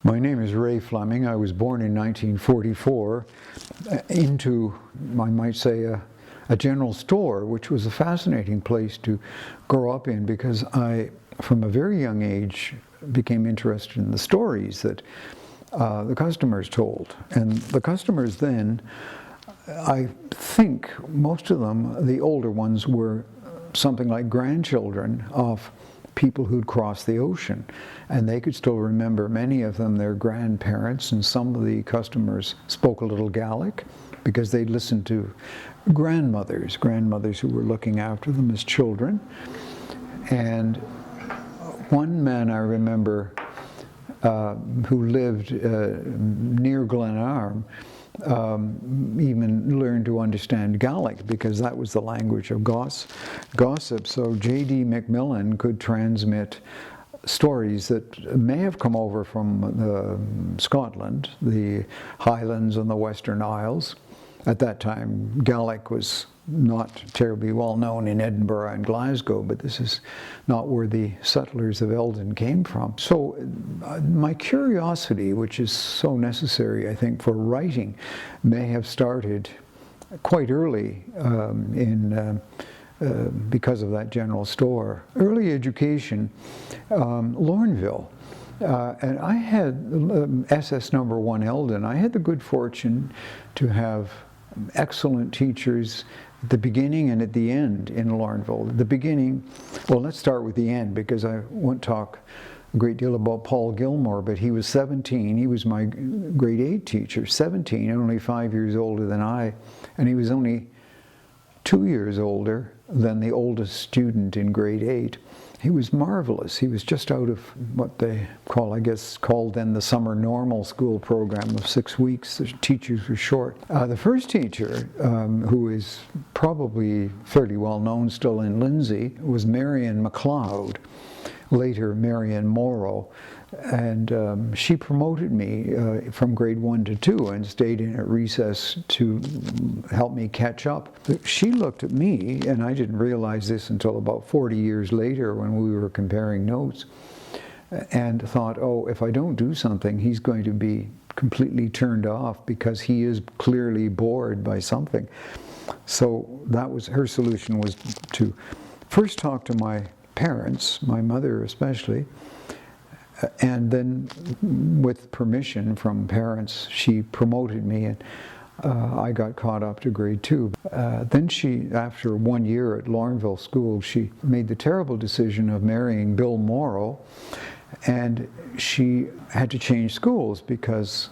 My name is Rae Fleming. I was born in 1944 into, I might say, a general store, which was a fascinating place to grow up in because I, from a very young age, became interested in the stories that the customers told. And the customers then, I think most of them, the older ones, were something like grandchildren of people who'd crossed the ocean, and they could still remember, many of them, their grandparents, and some of the customers spoke a little Gaelic because they'd listened to grandmothers who were looking after them as children. And one man I remember who lived near Glenarm even learned to understand Gaelic because that was the language of gossip. So J.D. Macmillan could transmit stories that may have come over from Scotland, the Highlands and the Western Isles. At that time, Gaelic was not terribly well known in Edinburgh and Glasgow, but this is not where the settlers of Eldon came from. So my curiosity, which is so necessary, I think, for writing, may have started quite early because of that general store. Early education, Lornville. And I had SS number 1 Eldon. I had the good fortune to have excellent teachers at the beginning and at the end in Lornville. At the beginning, well, let's start with the end because I won't talk a great deal about Paul Gilmore, but he was 17. He was my grade 8 teacher, 17, only 5 years older than I, and he was only 2 years older than the oldest student in grade 8. He was marvelous. He was just out of what they called then the summer normal school program of 6 weeks. The teachers were short. The first teacher, who is probably fairly well known still in Lindsay, was Marion MacLeod, later Marion Morrow. And she promoted me from grade 1 to 2 and stayed in at recess to help me catch up. She looked at me, and I didn't realize this until about 40 years later when we were comparing notes, and thought, oh, if I don't do something, he's going to be completely turned off because he is clearly bored by something. So that was her solution, was to first talk to my parents, my mother especially, and then, with permission from parents, she promoted me, and I got caught up to grade 2. Then she, after 1 year at Lornville School, she made the terrible decision of marrying Bill Morrow, and she had to change schools because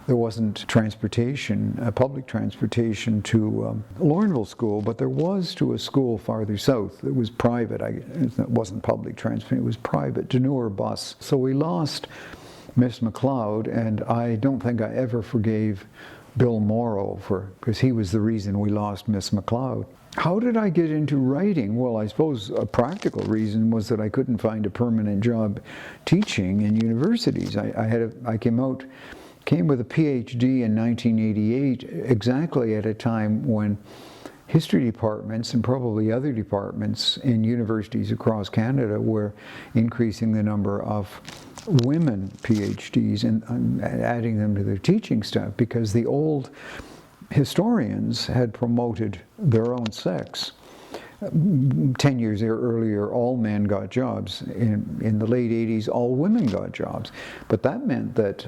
there wasn't transportation, public transportation to Lornville School, but there was to a school farther south. It was private. It wasn't public transportation, it was private, Deneur bus. So we lost Miss MacLeod, and I don't think I ever forgave Bill Morrow because he was the reason we lost Miss MacLeod. How did I get into writing? Well, I suppose a practical reason was that I couldn't find a permanent job teaching in universities. I came with a PhD in 1988, exactly at a time when history departments and probably other departments in universities across Canada were increasing the number of women PhDs and adding them to their teaching staff because the old historians had promoted their own sex. 10 years earlier, all men got jobs. In the late 80s, all women got jobs. But that meant that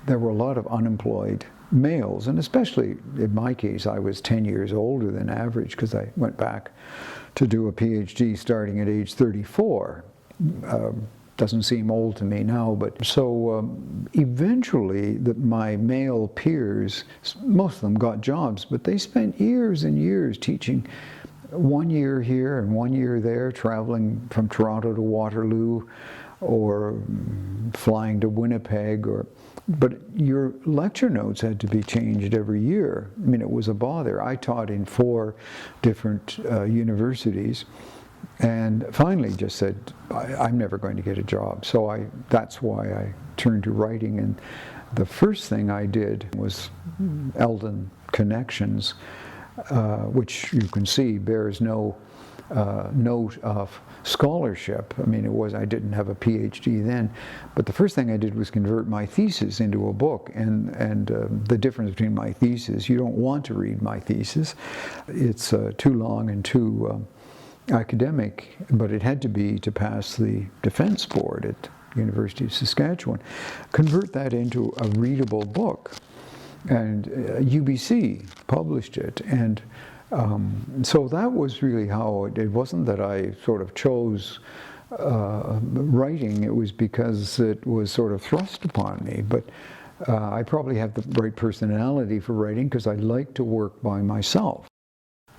there were a lot of unemployed males, and especially in my case, I was 10 years older than average because I went back to do a PhD starting at age 34. Doesn't seem old to me now, but so eventually my male peers, most of them got jobs, but they spent years and years teaching, 1 year here and 1 year there, traveling from Toronto to Waterloo or flying to Winnipeg, but your lecture notes had to be changed every year. I mean, it was a bother. I taught in 4 different universities, and finally just said, I'm never going to get a job. So that's why I turned to writing, and the first thing I did was Eldon Connections, which you can see bears no note of scholarship. I mean, I didn't have a PhD then, but the first thing I did was convert my thesis into a book, and the difference between my thesis, you don't want to read my thesis. It's too long and too academic, but it had to be to pass the defense board at University of Saskatchewan. Convert that into a readable book, and UBC published it, and so that was really how it wasn't that I sort of chose writing, it was because it was sort of thrust upon me. But I probably have the right personality for writing because I like to work by myself.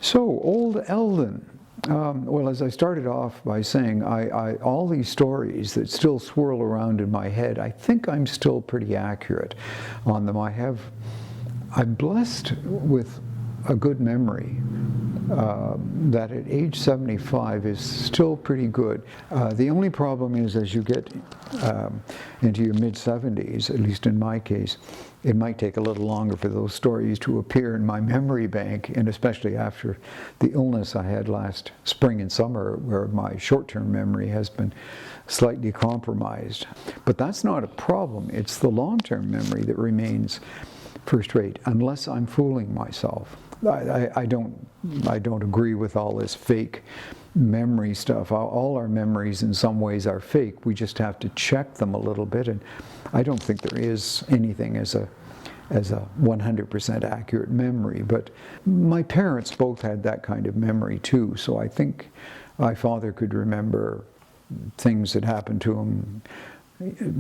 So, old Eldon. Well, as I started off by saying, all these stories that still swirl around in my head, I think I'm still pretty accurate on them. I'm blessed with a good memory that at age 75 is still pretty good. The only problem is as you get into your mid-70s, at least in my case, it might take a little longer for those stories to appear in my memory bank, and especially after the illness I had last spring and summer, where my short-term memory has been slightly compromised. But that's not a problem. It's the long-term memory that remains first rate, unless I'm fooling myself. I don't agree with all this fake memory stuff. All our memories in some ways are fake. We just have to check them a little bit, and I don't think there is anything as a 100% accurate memory. But my parents both had that kind of memory too, so I think my father could remember things that happened to him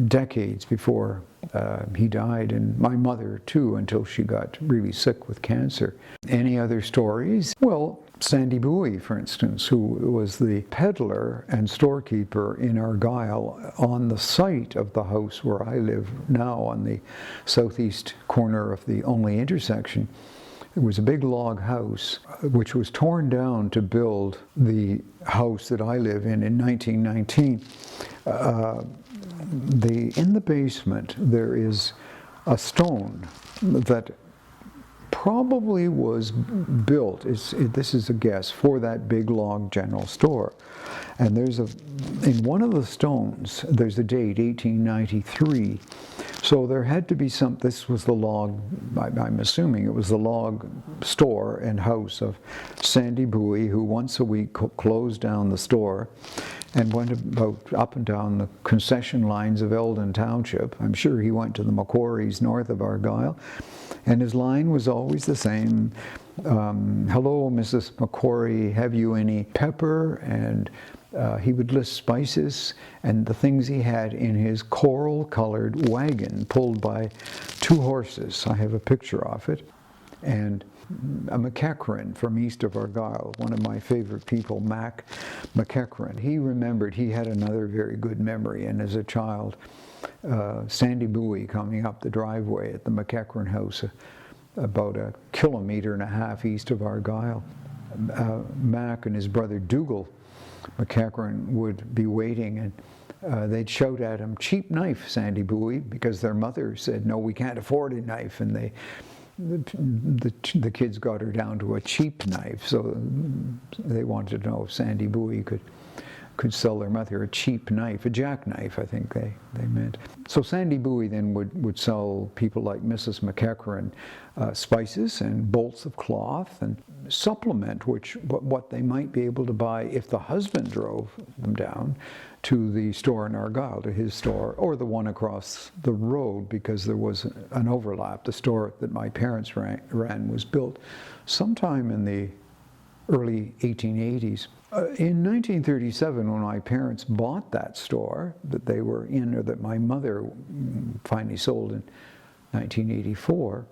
decades before he died, and my mother too, until she got really sick with cancer. Any other stories? Well, Sandy Bowie, for instance, who was the peddler and storekeeper in Argyle on the site of the house where I live now, on the southeast corner of the only intersection. It was a big log house which was torn down to build the house that I live in 1919. In the basement there is a stone that probably was built, this is a guess, for that big log general store. And in one of the stones, there's a date, 1893. So there had to be this was the log, I'm assuming it was the log store and house of Sandy Bowie, who once a week closed down the store and went about up and down the concession lines of Eldon Township. I'm sure he went to the Macquaries north of Argyle, and his line was always the same. Hello, Mrs. Macquarie, have you any pepper? And he would list spices and the things he had in his coral-colored wagon pulled by 2 horses. I have a picture of it. And a McEachran from east of Argyle, one of my favorite people, Mac McEachran. He remembered, he had another very good memory, and as a child, Sandy Bowie coming up the driveway at the McEachran house, about 1.5 kilometers east of Argyle. Mac and his brother Dougal McEachran would be waiting, and they'd shout at him, "Cheap knife, Sandy Bowie," because their mother said, "No, we can't afford a knife," and the kids got her down to a cheap knife, so they wanted to know if Sandy Bowie could sell their mother a cheap knife, a jackknife, I think they meant. So Sandy Bowie then would sell people like Mrs. McEachran spices and bolts of cloth and supplement what they might be able to buy if the husband drove them down to the store in Argyle, to his store, or the one across the road, because there was an overlap. The store that my parents ran was built sometime in the early 1880s. In 1937, when my parents bought that store that they were in, or that my mother finally sold in 1984,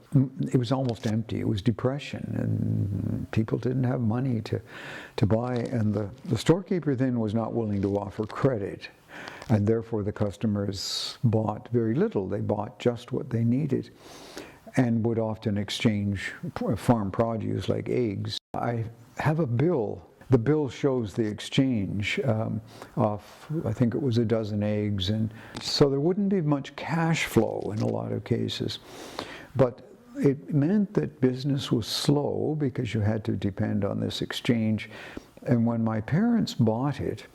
it was almost empty. It was depression, and people didn't have money to buy, and the storekeeper then was not willing to offer credit, and therefore the customers bought very little. They bought just what they needed and would often exchange farm produce like eggs. I have a bill. The bill shows the exchange of, I think it was 12 eggs, and so there wouldn't be much cash flow in a lot of cases. But it meant that business was slow because you had to depend on this exchange, And when my parents bought it,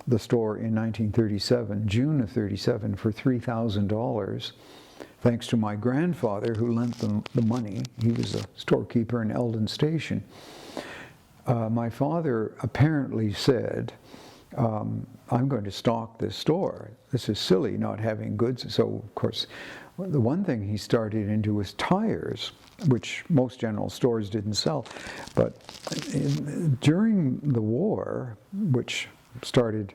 the store in 1937, June of 37, for $3,000, thanks to my grandfather who lent them the money. He was a storekeeper in Eldon Station. My father apparently said, I'm going to stock this store. This is silly not having goods. So, of course, the one thing he started into was tires, which most general stores didn't sell. But during the war, which started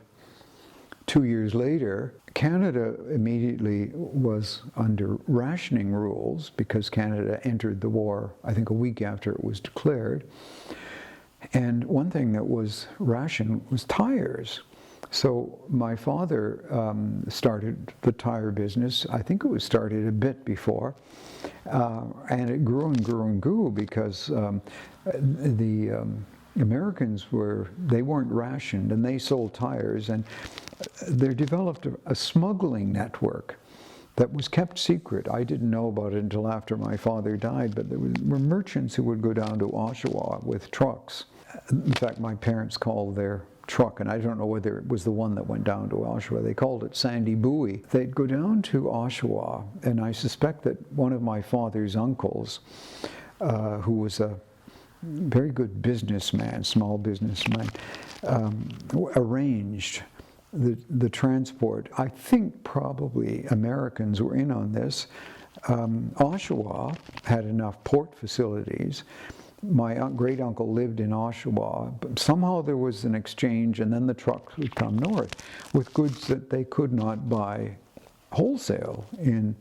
2 years later, Canada immediately was under rationing rules because Canada entered the war, I think, a week after it was declared. And one thing that was rationed was tires. So my father started the tire business. I think it was started a bit before. And it grew and grew and grew because the Americans they weren't rationed, and they sold tires. And they developed a smuggling network that was kept secret. I didn't know about it until after my father died, but there were merchants who would go down to Oshawa with trucks. In fact, my parents called their truck, and I don't know whether it was the one that went down to Oshawa, they called it Sandy Buoy. They'd go down to Oshawa, and I suspect that one of my father's uncles, who was a very good businessman, small businessman, arranged the transport. I think probably Americans were in on this. Oshawa had enough port facilities. My great uncle lived in Oshawa, but somehow there was an exchange, and then the trucks would come north with goods that they could not buy wholesale in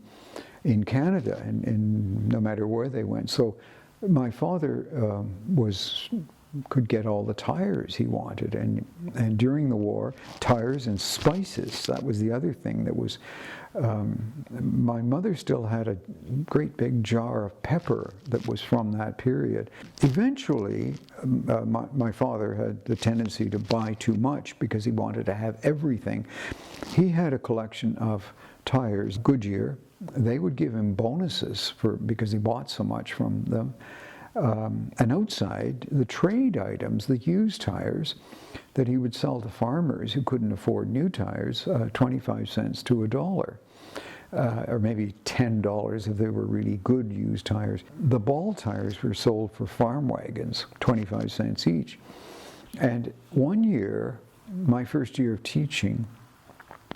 Canada, and no matter where they went. So my father could get all the tires he wanted, and during the war, tires and spices, that was the other thing that was, my mother still had a great big jar of pepper that was from that period. Eventually, my father had the tendency to buy too much because he wanted to have everything. He had a collection of tires, Goodyear. They would give him bonuses because he bought so much from them. And outside, the trade items, the used tires that he would sell to farmers who couldn't afford new tires, 25 cents to $1, or maybe $10 if they were really good used tires. The ball tires were sold for farm wagons, 25 cents each. And one year, my first year of teaching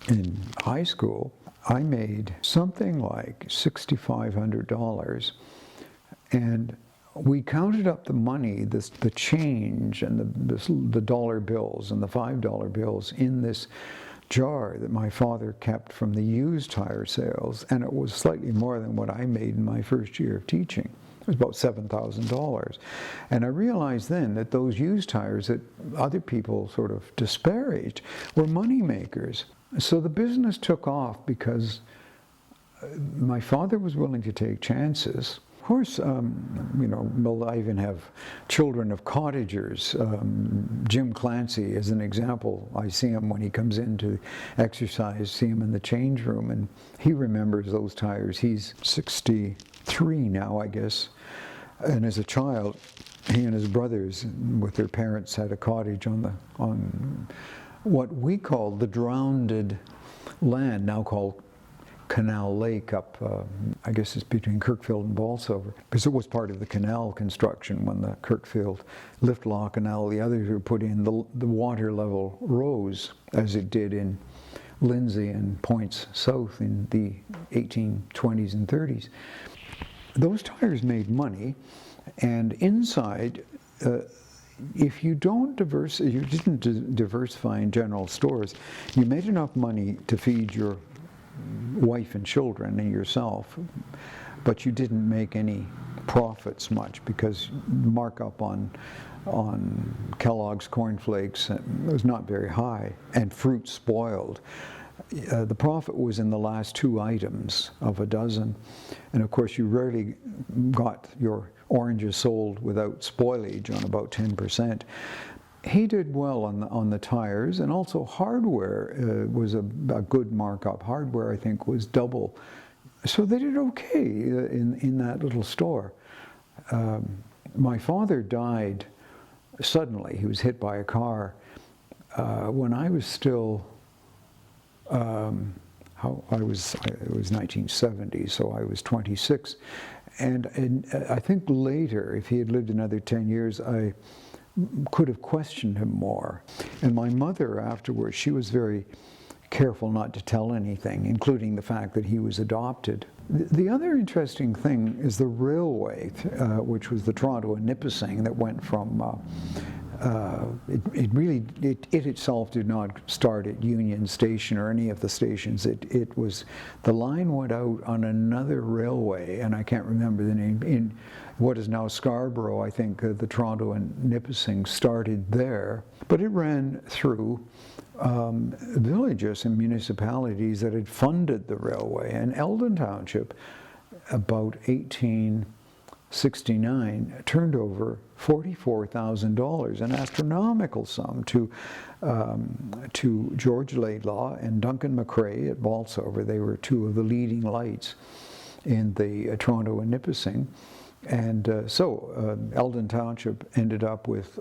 in high school, I made something like $6,500, and we counted up the money, the change, and the dollar bills and the $5 bills in this jar that my father kept from the used tire sales, and it was slightly more than what I made in my first year of teaching. It was about $7,000. And I realized then that those used tires that other people sort of disparaged were money makers. So the business took off because my father was willing to take chances. Of course, I even have children of cottagers. Jim Clancy is an example. I see him when he comes in to exercise, see him in the change room, and he remembers those tires. He's 63 now, I guess. And as a child, he and his brothers, with their parents, had a cottage on what we call the drowned land, now called Canal Lake up, I guess it's between Kirkfield and Bolsover, because it was part of the canal construction when the Kirkfield lift law canal, the others were put in, the water level rose as it did in Lindsay and points south in the 1820s and 30s. Those tires made money, and inside, if you didn't diversify in general stores, you made enough money to feed your wife and children and yourself, but you didn't make any profits much because markup on Kellogg's cornflakes was not very high, and fruit spoiled. The profit was in the last two items of a dozen, and of course you rarely got your oranges sold without spoilage on about 10%. He did well on the tires, and also hardware was a good markup. Hardware, I think, was double. So they did okay in that little store. My father died suddenly he was hit by a car when I was still, it was 1970, so I was 26. And I think later, if he had lived another 10 years, I could have questioned him more. And my mother afterwards, she was very careful not to tell anything, including the fact that he was adopted. The other interesting thing is the railway, which was the Toronto and Nippissing, that went from, it itself did not start at Union Station or any of the stations. It was, the line went out on another railway, and I can't remember the name, in what is now Scarborough. I think the Toronto and Nipissing started there, but it ran through villages and municipalities that had funded the railway. And Eldon Township, about 1869, turned over $44,000, an astronomical sum, to George Laidlaw and Duncan McRae at Bolsover. They were two of the leading lights in the Toronto and Nipissing. And so Eldon Township ended up with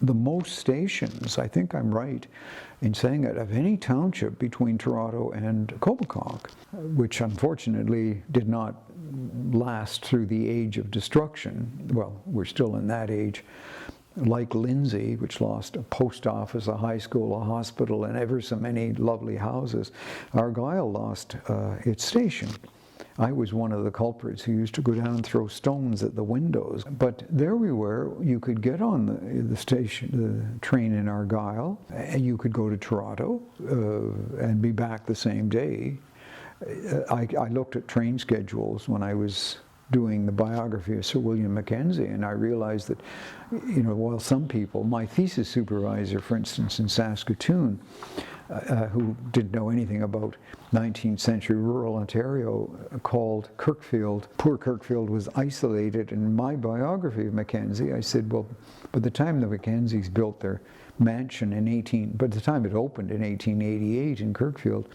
the most stations, I think I'm right in saying it, of any township between Toronto and Coboconk, which unfortunately did not last through the age of destruction. Well, we're still in that age. Like Lindsay, which lost a post office, a high school, a hospital, and ever so many lovely houses, Argyle lost its station. I was one of the culprits who used to go down and throw stones at the windows. But there we were. You could get on the train in Argyle, and you could go to Toronto and be back the same day. I looked at train schedules when I was doing the biography of Sir William Mackenzie, and I realized that, while some people, my thesis supervisor, for instance, in Saskatoon, who didn't know anything about 19th century rural Ontario, called Kirkfield. Poor Kirkfield was isolated. In my biography of Mackenzie, I said, well, by the time the Mackenzies built their mansion by the time it opened in 1888 in Kirkfield,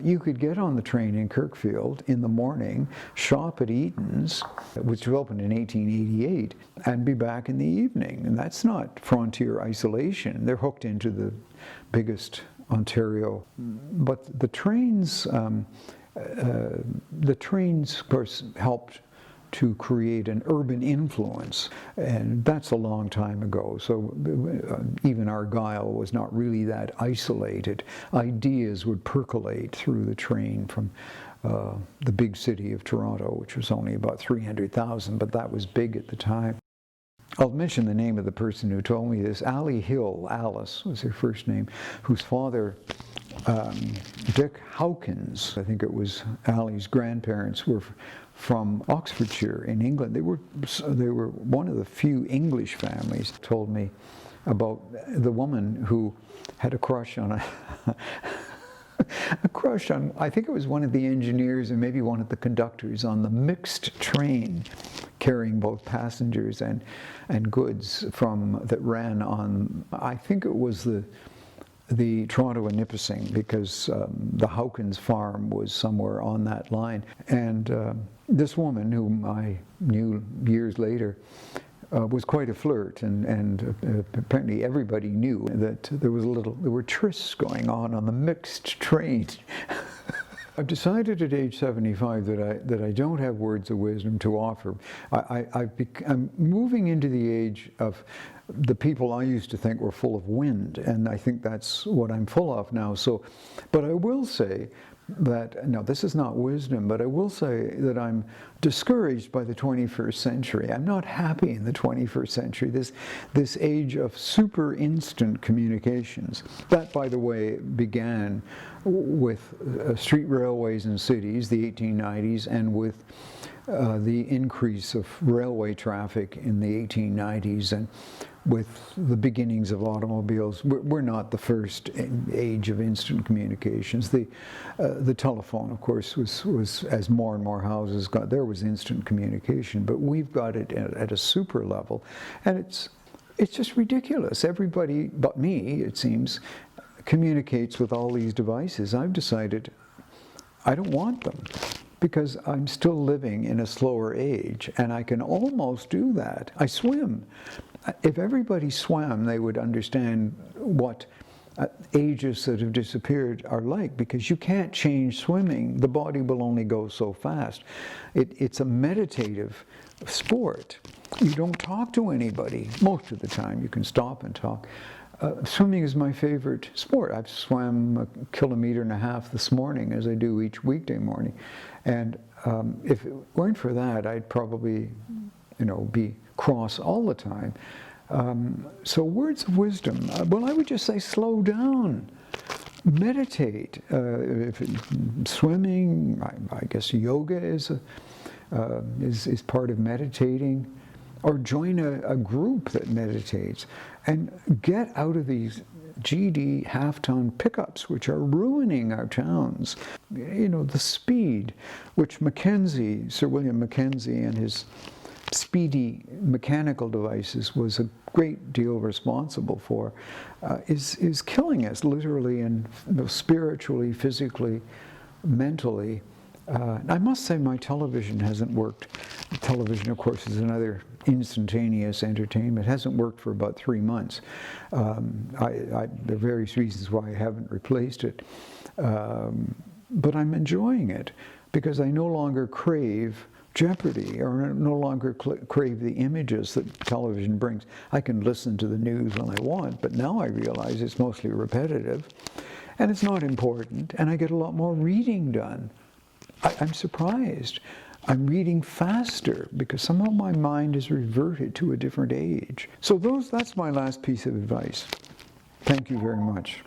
you could get on the train in Kirkfield in the morning, shop at Eaton's, which opened in 1888, and be back in the evening. And that's not frontier isolation. They're hooked into the biggest Ontario. But the trains, of course, helped to create an urban influence, and that's a long time ago. So even Argyle was not really that isolated. Ideas would percolate through the train from the big city of Toronto, which was only about 300,000, but that was big at the time. I'll mention the name of the person who told me this. Allie Hill, Alice was her first name, whose father, Dick Hawkins, I think it was Allie's grandparents, were from Oxfordshire in England. They were one of the few English families. Told me about the woman who had a crush on I think it was one of the engineers and maybe one of the conductors on the mixed train carrying both passengers and goods that ran on, I think it was the Toronto and Nipissing, because the Hawkins farm was somewhere on that line. And this woman, whom I knew years later, was quite a flirt, and apparently everybody knew that there were trysts going on the mixed train. I've decided at age 75 that I don't have words of wisdom to offer. I'm moving into the age of the people I used to think were full of wind, and I think that's what I'm full of now. But I will say that, no, this is not wisdom, but I will say that I'm discouraged by the 21st century. I'm not happy in the 21st century, this age of super instant communications. That, by the way, began with street railways in cities, the 1890s, and with the increase of railway traffic in the 1890s, and with the beginnings of automobiles. We're not the first age of instant communications. The telephone, of course, was as more and more houses got, there was instant communication, but we've got it at a super level, and it's just ridiculous. Everybody but me, it seems, communicates with all these devices. I've decided I don't want them, because I'm still living in a slower age, and I can almost do that. I swim, If everybody swam, they would understand what ages that have disappeared are like, because you can't change swimming. The body will only go so fast. It's a meditative sport. You don't talk to anybody most of the time. You can stop and talk. Swimming is my favorite sport. I've swam 1.5 kilometers this morning, as I do each weekday morning. And if it weren't for that, I'd probably, be cross all the time. So words of wisdom. Well, I would just say slow down. Meditate. Swimming, I guess yoga is part of meditating. Or join a group that meditates, and get out of these GD half-ton pickups, which are ruining our towns. The speed, which Sir William Mackenzie and his speedy mechanical devices was a great deal responsible for, is killing us literally and spiritually, physically, mentally. I must say my television hasn't worked. Television, of course, is another instantaneous entertainment. It hasn't worked for about 3 months. There are various reasons why I haven't replaced it. But I'm enjoying it because I no longer crave Jeopardy, or no longer crave the images that television brings. I can listen to the news when I want, but now I realize it's mostly repetitive, and it's not important, and I get a lot more reading done. I'm surprised. I'm reading faster because somehow my mind has reverted to a different age. So that's my last piece of advice. Thank you very much.